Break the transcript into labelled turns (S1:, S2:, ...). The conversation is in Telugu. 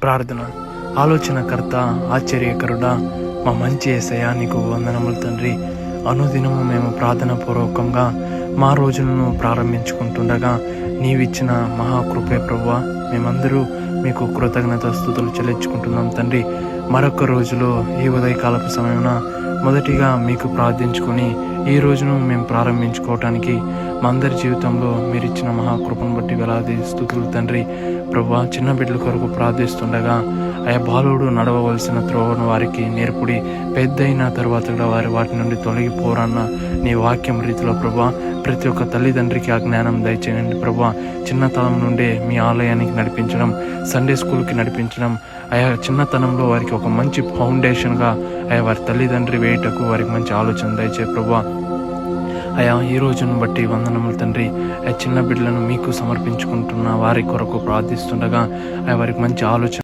S1: ప్రార్థన. ఆలోచనకర్త, ఆశ్చర్యకరుడా, మా మంచి యేసయ్యా, నీకు వందనములు తండ్రి. అనుదినము మేము ప్రార్థన పూర్వకంగా మా రోజులను ప్రారంభించుకుంటుండగా నీవిచ్చిన మహాకృపే ప్రభువా, మేమందరూ మీకు కృతజ్ఞత స్తుతులు చెల్లించుకుంటున్నాం తండ్రి. మరొక రోజులో ఈ ఉదయకాలపు సమయమున మొదటిగా మీకు ప్రార్థించుకొని ఈ రోజును మేము ప్రారంభించుకోవటానికి మా అందరి జీవితంలో మీరు ఇచ్చిన మహాకృపను బట్టి వేలాది స్తుతులు తండ్రి. ప్రభువా, చిన్న బిడ్డల కొరకు ప్రార్థిస్తుండగా ఆయా బాలుడు నడవవలసిన త్రోవను వారికి నేర్పుడి, పెద్దయిన తర్వాత కూడా వాటి నుండి తొలగిపోరన్న నీ వాక్యం రీతిలో ప్రభువా ప్రతి ఒక్క తల్లిదండ్రికి ఆ జ్ఞానం దయచేయండి ప్రభువా. చిన్నతనం నుండే మీ ఆలయానికి నడిపించడం, సండే స్కూల్కి నడిపించడం, ఆయా చిన్నతనంలో వారికి ఒక మంచి ఫౌండేషన్గా ఆయా వారి తల్లిదండ్రి వేయటకు వారికి మంచి ఆలోచన దయచే ప్రభువా. అయా ఈ రోజును బట్టి వందనములు తండ్రి. ఆ చిన్న బిడ్డలను మీకు సమర్పించుకుంటున్న వారి కొరకు ప్రార్థిస్తుండగా వారికి మంచి ఆలోచన